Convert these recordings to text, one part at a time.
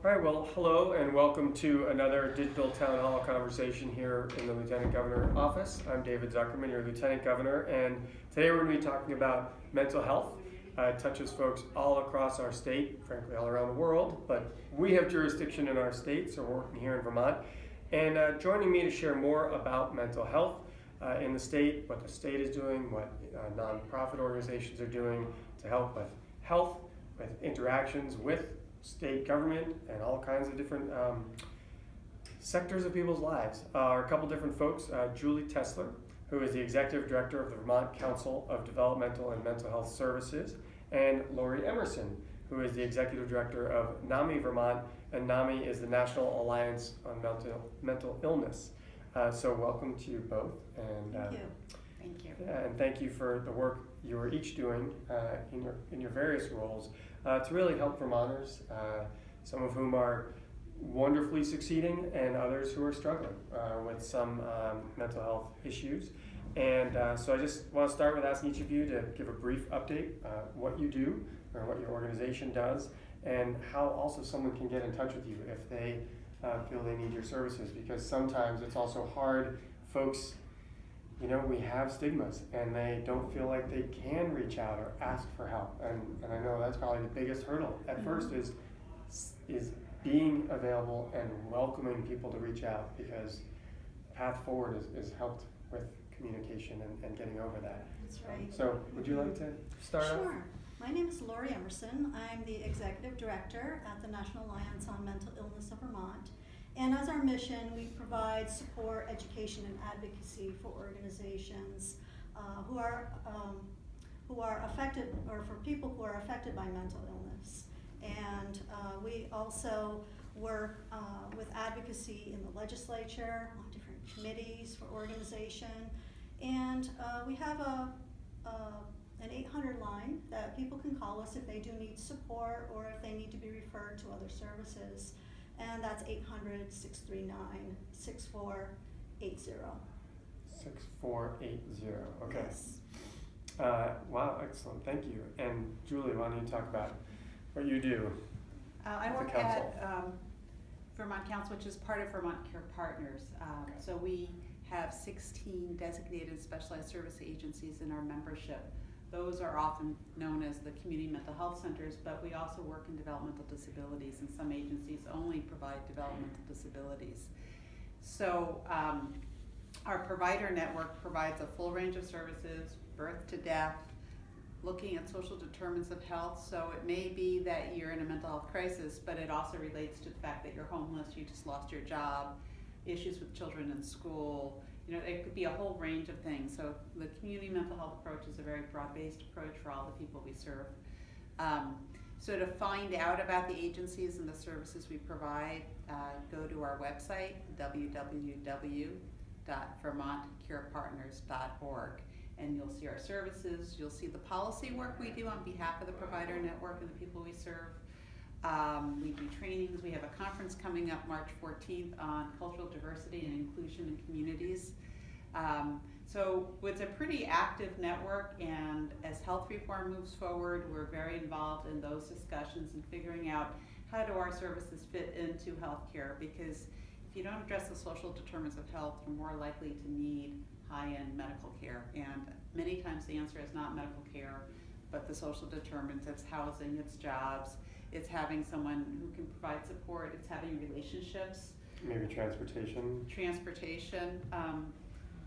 All right, well, hello and welcome to another digital town hall conversation here in the Lieutenant Governor office. I'm David Zuckerman, your Lieutenant Governor, and today we're going to be talking about mental health. It touches folks all across our state, frankly all around the world, but we have jurisdiction in our state, so we're working here in Vermont. And joining me to share more about mental health in the state, what the state is doing, what nonprofit organizations are doing to help with health, with interactions with state government and all kinds of different sectors of people's lives are a couple different folks. Julie Tesler, who is the Executive Director of the Vermont Council of Developmental and Mental Health Services, and Lori Emerson, who is the Executive Director of NAMI Vermont, and NAMI is the National Alliance on Mental Illness. So welcome to you both. And Thank you. Thank you. And thank you for the work you are each doing in your various roles to really help Vermonters, some of whom are wonderfully succeeding and others who are struggling with some mental health issues. And so I just want to start with asking each of you to give a brief update, what you do or what your organization does, and how also someone can get in touch with you if they feel they need your services, because sometimes it's also hard. Folks, you know, we have stigmas and they don't feel like they can reach out or ask for help. And I know that's probably the biggest hurdle at first is being available and welcoming people to reach out, because the path forward is helped with communication and getting over that. That's right. So would you like to start off? Sure. My name is Lori Emerson. I'm the Executive Director at the National Alliance on Mental Illness of Vermont. And as our mission, we provide support, education, and advocacy for organizations who are affected, or for people who are affected by mental illness. And we also work with advocacy in the legislature, on different committees for organization. And we have an 800 line that people can call us if they do need support or if they need to be referred to other services. And that's 800-639-6480. 6480. Okay. Yes. Wow, excellent. Thank you. And Julie, why don't you talk about what you do? I The work council. at Vermont Council, which is part of Vermont Care Partners. Okay. So we have 16 designated specialized service agencies in our membership. Those are often known as the community mental health centers, but we also work in developmental disabilities, and some agencies only provide developmental disabilities. So our provider network provides a full range of services, birth to death, looking at social determinants of health. So it may be that you're in a mental health crisis, but it also relates to the fact that you're homeless, you just lost your job, issues with children in school. You know, it could be a whole range of things. So the community mental health approach is a very broad-based approach for all the people we serve. So to find out about the agencies and the services we provide, go to our website, www.vermontcarepartners.org, and you'll see our services. You'll see the policy work we do on behalf of the provider network and the people we serve. We do trainings. We have a conference coming up March 14th on cultural diversity and inclusion in communities. So it's a pretty active network, and as health reform moves forward, we're very involved in those discussions and figuring out how do our services fit into healthcare, because if you don't address the social determinants of health, you're more likely to need high-end medical care. And many times the answer is not medical care, but the social determinants. It's housing, it's jobs, it's having someone who can provide support, it's having relationships. Maybe transportation. Transportation.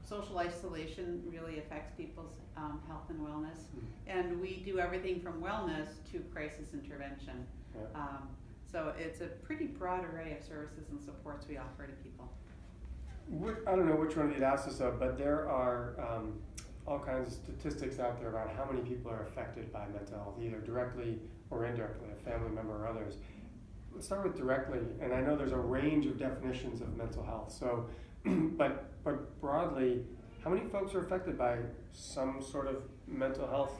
Social isolation really affects people's health and wellness. And we do everything from wellness to crisis intervention. Yeah. So it's a pretty broad array of services and supports we offer to people. I don't know which one you'd ask us of, but there are all kinds of statistics out there about how many people are affected by mental health, either directly or indirectly, a family member or others. Let's start with directly, and I know there's a range of definitions of mental health. So, but broadly, how many folks are affected by some sort of mental health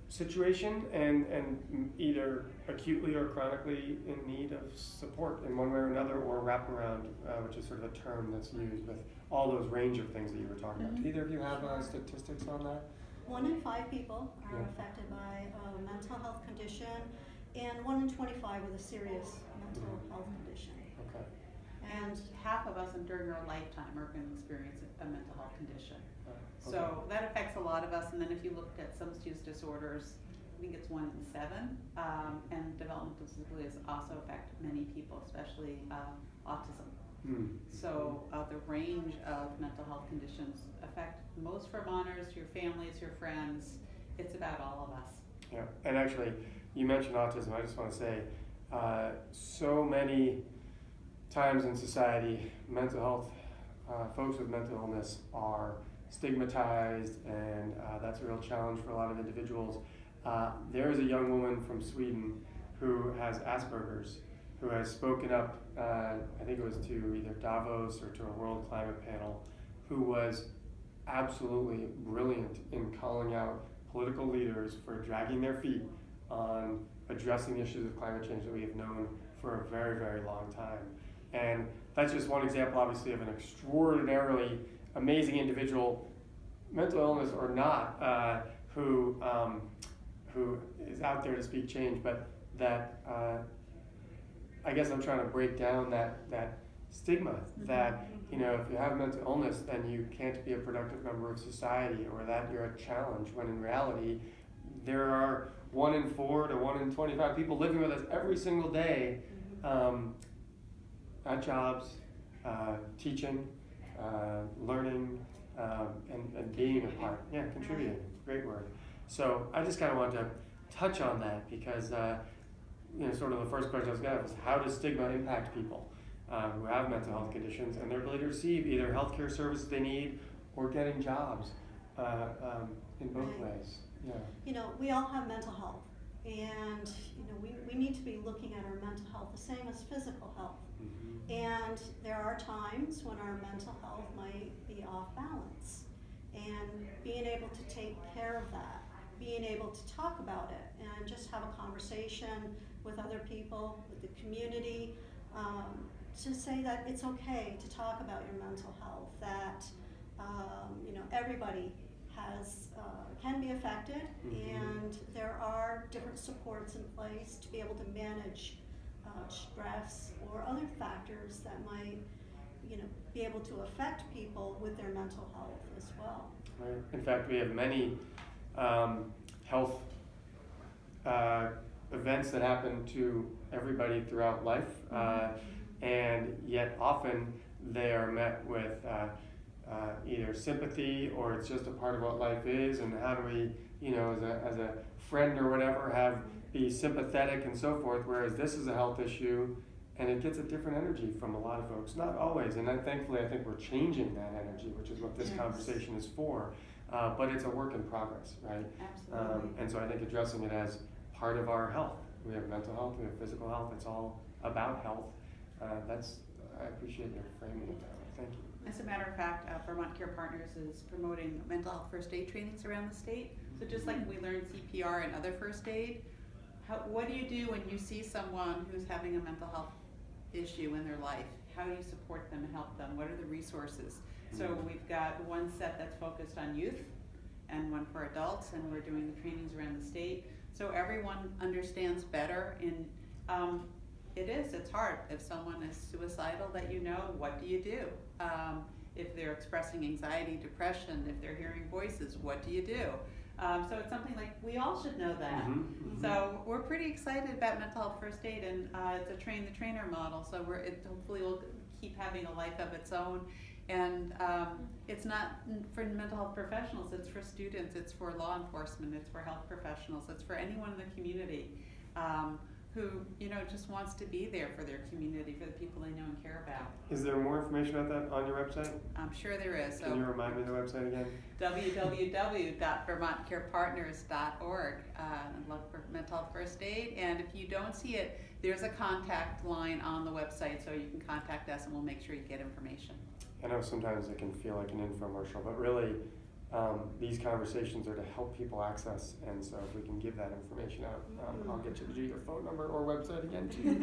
situation and either acutely or chronically in need of support in one way or another, or wraparound, which is sort of a term that's used with all those range of things that you were talking about. Do either of you have statistics on that? 1 in 5 people are Yeah. affected by a mental health condition, and 1 in 25 with a serious mental health condition. Okay. And half of us during our lifetime are going to experience a mental health condition. Okay. So that affects a lot of us. And then if you looked at substance use disorders, I think it's 1 in 7. And developmental disabilities also affect many people, especially autism. So the range of mental health conditions affect most Vermonters, your families, your friends. It's about all of us. Yeah, and actually, you mentioned autism. I just want to say, so many times in society, mental health, folks with mental illness are stigmatized, and that's a real challenge for a lot of individuals. There is a young woman from Sweden who has Asperger's, who has spoken up, I think it was to either Davos or to a World Climate Panel, who was absolutely brilliant in calling out political leaders for dragging their feet on addressing issues of climate change that we have known for a very, very long time. And that's just one example, obviously, of an extraordinarily amazing individual, mental illness or not, who is out there to speak change. But that, I guess I'm trying to break down that stigma that, you know, if you have mental illness, then you can't be a productive member of society, or that you're a challenge, when in reality, there are 1 in 4 to 1 in 25 people living with us every single day, at jobs, teaching, learning, and being a part. Yeah, contributing. Great word. So I just kind of wanted to touch on that because, you know, sort of the first question I was going to ask is, how does stigma impact people who have mental health conditions and their ability to receive either healthcare services they need or getting jobs in both ways? Yeah. You know, we all have mental health, and you know, we need to be looking at our mental health the same as physical health. And there are times when our mental health might be off balance, and being able to take care of that, being able to talk about it and just have a conversation with other people, with the community, to say that it's okay to talk about your mental health, that you know, everybody can be affected, and there are different supports in place to be able to manage stress or other factors that might, you know, be able to affect people with their mental health as well. Right. In fact, we have many health events that happen to everybody throughout life, and yet often they are met with either sympathy, or it's just a part of what life is, and how do we, you know, as a friend or whatever, be sympathetic and so forth, whereas this is a health issue and it gets a different energy from a lot of folks. Not always, and thankfully I think we're changing that energy, which is what this conversation is for, but it's a work in progress, right? Absolutely. And so I think addressing it as part of our health. We have mental health, we have physical health, it's all about health. I appreciate your framing it that way. Thank you. As a matter of fact, Vermont Care Partners is promoting mental health first aid trainings around the state. So just like we learn CPR and other first aid, what do you do when you see someone who's having a mental health issue in their life? How do you support them and help them? What are the resources? So we've got one set that's focused on youth and one for adults, and we're doing the trainings around the state. So everyone understands better. It's hard. If someone is suicidal that you know, what do you do? If they're expressing anxiety, depression, if they're hearing voices, what do you do? So it's something like we all should know that. So we're pretty excited about mental health first aid, and it's a train the trainer model. So hopefully will keep having a life of its own. And it's not for mental health professionals, it's for students, it's for law enforcement, it's for health professionals, it's for anyone in the community who, you know, just wants to be there for their community, for the people they know and care about. Is there more information about that on your website? I'm sure there is. Can you remind me of the website again? www.vermontcarepartners.org. Look for mental health first aid, and if you don't see it, there's a contact line on the website, so you can contact us and we'll make sure you get information. I know sometimes it can feel like an infomercial, but really these conversations are to help people access, and so if we can give that information out, I'll get you to do your phone number or website again too.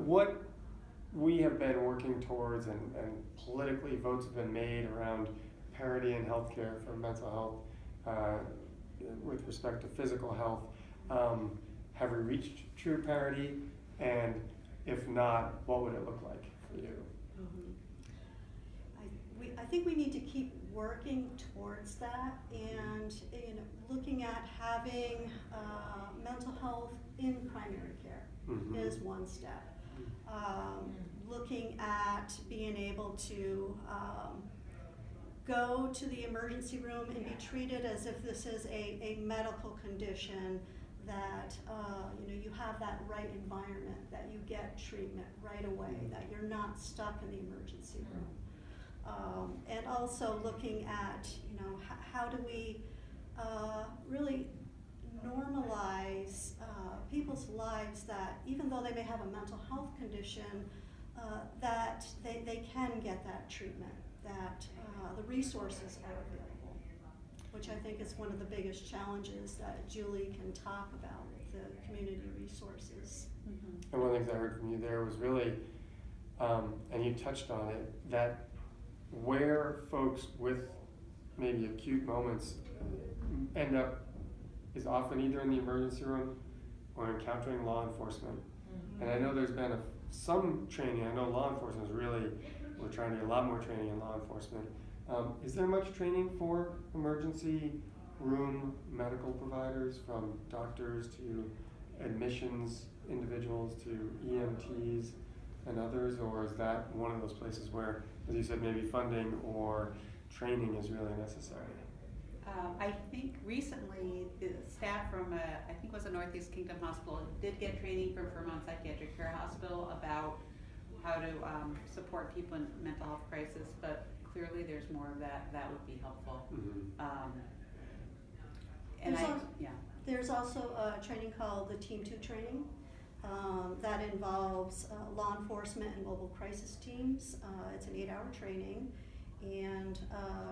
What we have been working towards, and politically votes have been made around parity in healthcare for mental health with respect to physical health. have we reached true parity? And if not, what would it look like for you? I think we need to keep working towards that, and looking at having mental health in primary care is one step. Looking at being able to go to the emergency room and be treated as if this is a medical condition, that you have that right environment, that you get treatment right away, that you're not stuck in the emergency room. And also looking at how do we really normalize people's lives, that even though they may have a mental health condition, that they can get that treatment, that the resources are available, which I think is one of the biggest challenges that Julie can talk about, the community resources. And one of the things I heard from you there was really, and you touched on it, that where folks with maybe acute moments end up is often either in the emergency room or encountering law enforcement. And I know there's been some training. I know law enforcement is really, we're trying to get a lot more training in law enforcement. Is there much training for emergency room medical providers, from doctors to admissions individuals to EMTs and others, or is that one of those places where, as you said, maybe funding or training is really necessary? I think recently the staff from I think it was a Northeast Kingdom hospital did get training from Vermont Psychiatric Care Hospital about how to support people in mental health crisis, but clearly there's more of that would be helpful. There's also a training called the Team 2 training that involves law enforcement and mobile crisis teams. It's an 8-hour training, and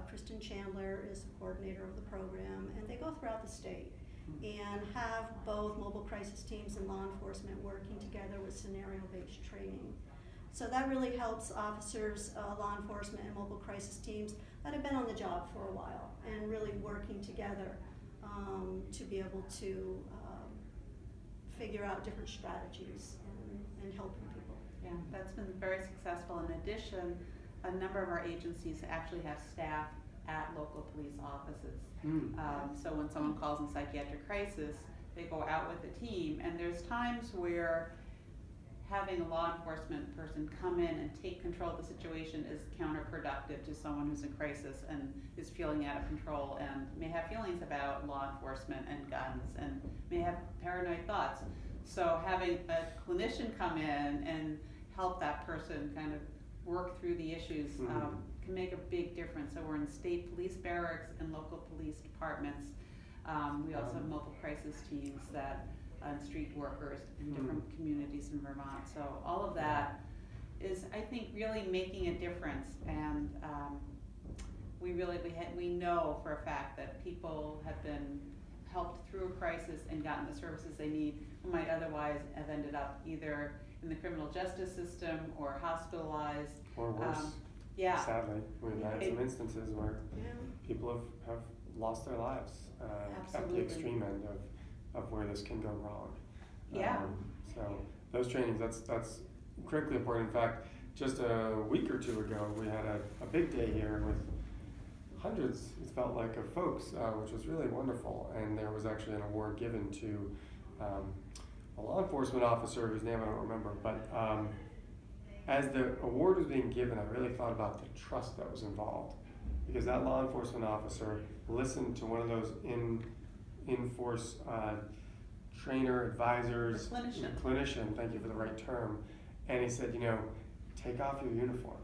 Kristen Chandler is the coordinator of the program, and they go throughout the state and have both mobile crisis teams and law enforcement working together with scenario-based training. So that really helps officers, law enforcement, and mobile crisis teams that have been on the job for a while and really working together to be able to figure out different strategies and helping people. Yeah, that's been very successful. In addition, a number of our agencies actually have staff at local police offices. So when someone calls in psychiatric crisis, they go out with a team, and there's times where having a law enforcement person come in and take control of the situation is counterproductive to someone who's in crisis and is feeling out of control and may have feelings about law enforcement and guns and may have paranoid thoughts. So having a clinician come in and help that person kind of work through the issues can make a big difference. So we're in state police barracks and local police departments. We also have mobile crisis teams and street workers in different communities in Vermont. So all of that is, I think, really making a difference. And we know for a fact that people have been helped through a crisis and gotten the services they need, who might otherwise have ended up either in the criminal justice system or hospitalized. Or worse, sadly. We've had some instances where people have lost their lives at the extreme end of where this can go wrong. So those trainings, that's critically important. In fact, just a week or two ago, we had a big day here with hundreds, it felt like, of folks, which was really wonderful. And there was actually an award given to a law enforcement officer whose name I don't remember, but as the award was being given, I really thought about the trust that was involved, because that law enforcement officer listened to one of those in-force trainer, advisors, clinician, thank you for the right term, and he said, take off your uniform.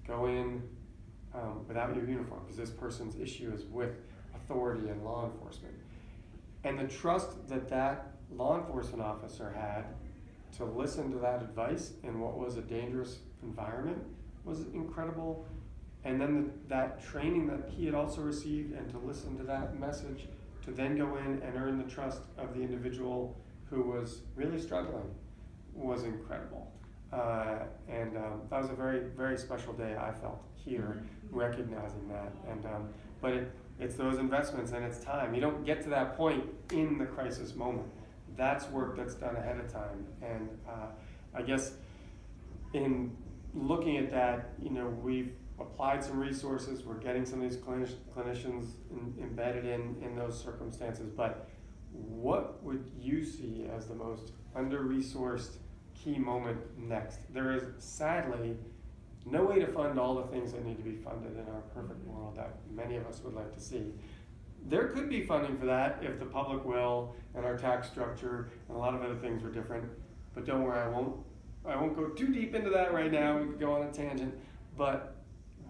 Go in without your uniform, because this person's issue is with authority and law enforcement. And the trust that law enforcement officer had to listen to that advice in what was a dangerous environment was incredible. And then that training that he had also received, and to listen to that message, to then go in and earn the trust of the individual who was really struggling, was incredible. And that was a very, very special day, I felt, here, recognizing that. And but it's those investments, and it's time. You don't get to that point in the crisis moment. That's work that's done ahead of time. And I guess in looking at that, we've applied some resources. We're getting some of these clinicians embedded in those circumstances. But what would you see as the most under-resourced key moment next? There is sadly no way to fund all the things that need to be funded in our perfect world that many of us would like to see. There could be funding for that if the public will and our tax structure and a lot of other things were different. But don't worry, I won't go too deep into that right now. We could go on a tangent. But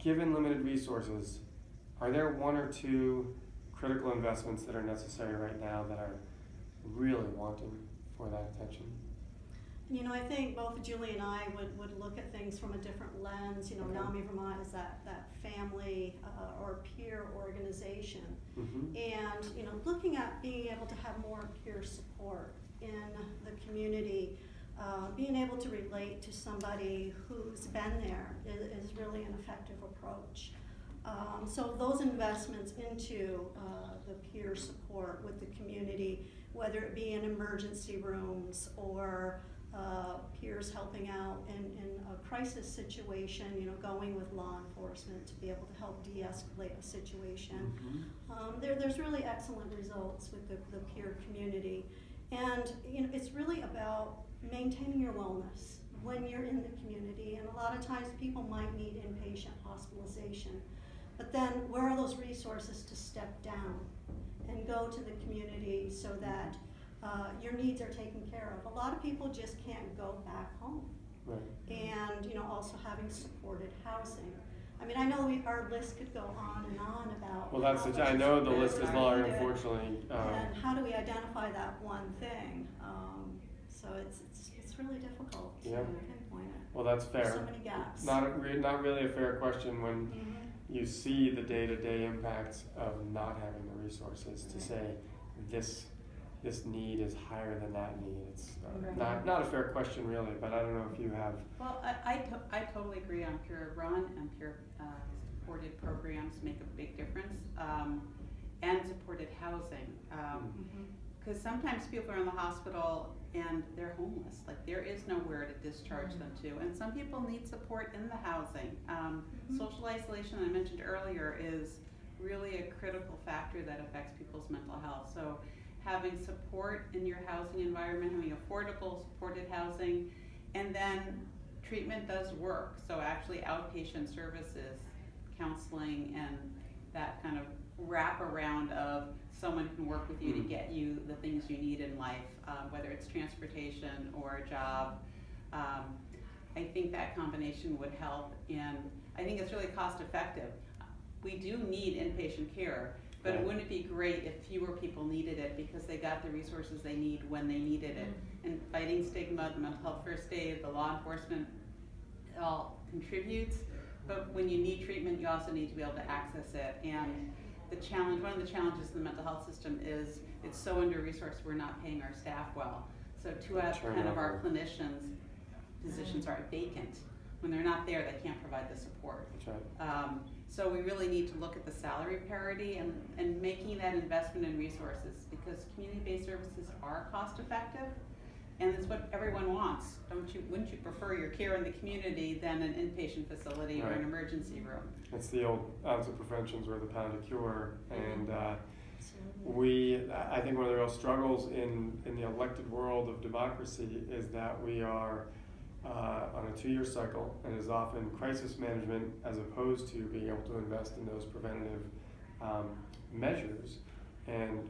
given limited resources, are there one or two critical investments that are necessary right now that are really wanting for that attention? I think both Julie and I would look at things from a different lens. Okay. NAMI Vermont is that family or peer organization. Mm-hmm. And, looking at being able to have more peer support in the community, being able to relate to somebody who's been there is really an effective approach. So those investments into the peer support with the community, whether it be in emergency rooms or peers helping out in a crisis situation, going with law enforcement to be able to help de-escalate a situation. Mm-hmm. There's really excellent results with the peer community. And it's really about maintaining your wellness when you're in the community. And a lot of times people might need inpatient hospitalization. But then where are those resources to step down and go to the community so that your needs are taken care of? A lot of people just can't go back home. Right. And also having supported housing. I mean, I know our list could go on and on about. Well, I know the list is long, unfortunately. And how do we identify that one thing? So it's really difficult to pinpoint it. Well, that's fair. There's so many gaps. Not really a fair question when you see the day-to-day impacts of not having the resources to say this need is higher than that need. It's not a fair question really, but I don't know if you have. Well, I totally agree on peer run and peer supported programs make a big difference, and supported housing. Because sometimes people are in the hospital and they're homeless. Like there is nowhere to discharge them to, and some people need support in the housing. Social isolation, I mentioned earlier, is really a critical factor that affects people's mental health. So having support in your housing environment, having affordable supported housing, and then treatment does work. So actually outpatient services, counseling, and that kind of wraparound of someone can work with you to get you the things you need in life, whether it's transportation or a job. I think that combination would help, and I think it's really cost effective. We do need inpatient care, but it wouldn't it be great if fewer people needed it because they got the resources they need when they needed it? And fighting stigma, the mental health first aid, the law enforcement, it all contributes. But when you need treatment, you also need to be able to access it. And one of the challenges in the mental health system is it's so under-resourced, we're not paying our staff well. So 2 out of 10 of our positions are vacant. When they're not there, they can't provide the support. That's right. So we really need to look at the salary parity and making that investment in resources, because community-based services are cost-effective, and it's what everyone wants. Wouldn't you prefer your care in the community than an inpatient facility or an emergency room? It's the old ounce of prevention's worth a pound of cure, and I think one of the real struggles in the elected world of democracy is that we are on a 2-year cycle, and is often crisis management as opposed to being able to invest in those preventative measures. And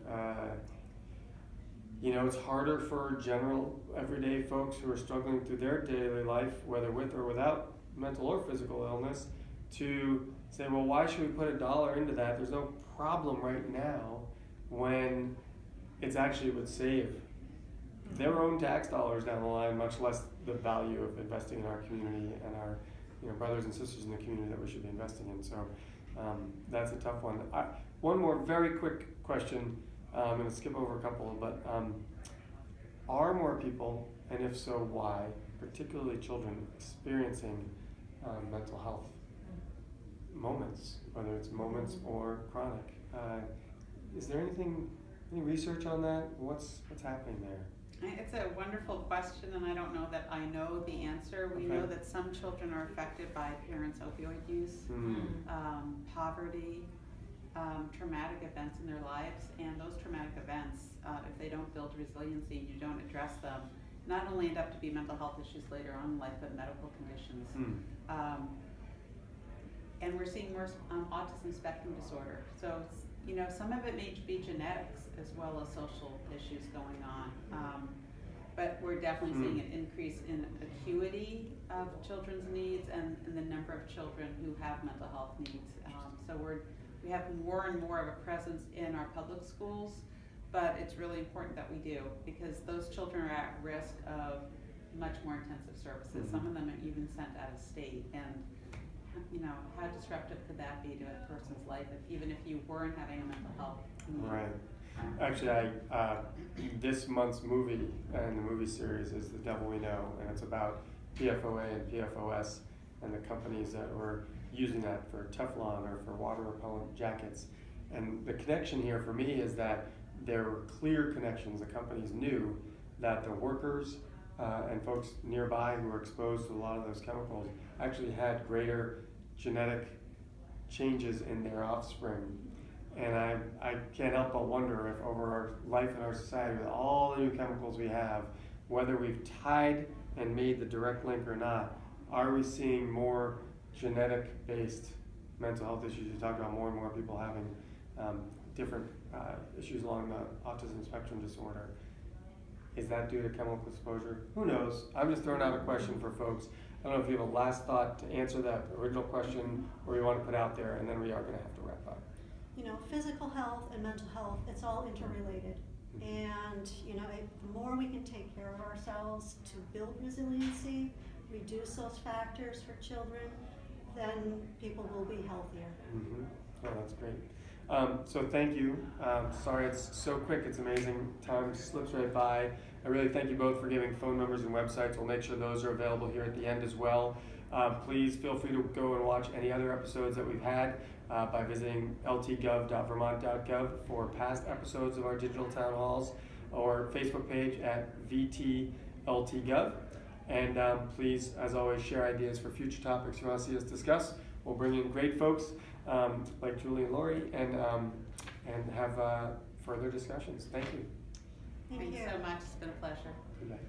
it's harder for general everyday folks who are struggling through their daily life, whether with or without mental or physical illness, to say, well, why should we put $1 into that? There's no problem right now, when it's actually would save their own tax dollars down the line, much less the value of investing in our community and our brothers and sisters in the community that we should be investing in. So that's a tough one. One more very quick question. I'm going to skip over a couple, but are more people, and if so, why, particularly children, experiencing mental health moments, whether it's moments or chronic? Is there any research on that? What's happening there? It's a wonderful question, and I don't know that I know the answer. We know that some children are affected by parents' opioid use, poverty, traumatic events in their lives, and those traumatic events, if they don't build resiliency and you don't address them, not only end up to be mental health issues later on in life, but medical conditions. And we're seeing more autism spectrum disorder. So, you know, some of it may be genetics as well as social issues going on. But we're definitely seeing an increase in acuity of children's needs and the number of children who have mental health needs. So we have more and more of a presence in our public schools, but it's really important that we do, because those children are at risk of much more intensive services. Some of them are even sent out of state, and you know, how disruptive could that be to a person's life even if you weren't having a mental health need? Right. Actually, this month's movie and the movie series is The Devil We Know, and it's about PFOA and PFOS and the companies that were using that for Teflon or for water repellent jackets. And the connection here for me is that there were clear connections. The companies knew that the workers and folks nearby who were exposed to a lot of those chemicals actually had greater genetic changes in their offspring. And I can't help but wonder if over our life in our society, with all the new chemicals we have, whether we've tied and made the direct link or not, are we seeing more genetic-based mental health issues? You talk about more and more people having different issues along the autism spectrum disorder. Is that due to chemical exposure? Who knows? I'm just throwing out a question for folks. I don't know if you have a last thought to answer that original question or you want to put out there, and then we are going to have to wrap up. You know, physical health and mental health, it's all interrelated. And, you know, the more we can take care of ourselves to build resiliency, reduce those factors for children, then people will be healthier. Oh, that's great. So thank you. Sorry it's so quick, it's amazing. Time slips right by. I really thank you both for giving phone numbers and websites. We'll make sure those are available here at the end as well. Please feel free to go and watch any other episodes that we've had by visiting ltgov.vermont.gov for past episodes of our digital town halls, or Facebook page at VTLTGov. And please, as always, share ideas for future topics you want to see us discuss. We'll bring in great folks like Julie and Lori and have further discussions. Thank you. Thank you so much. It's been a pleasure. Good night.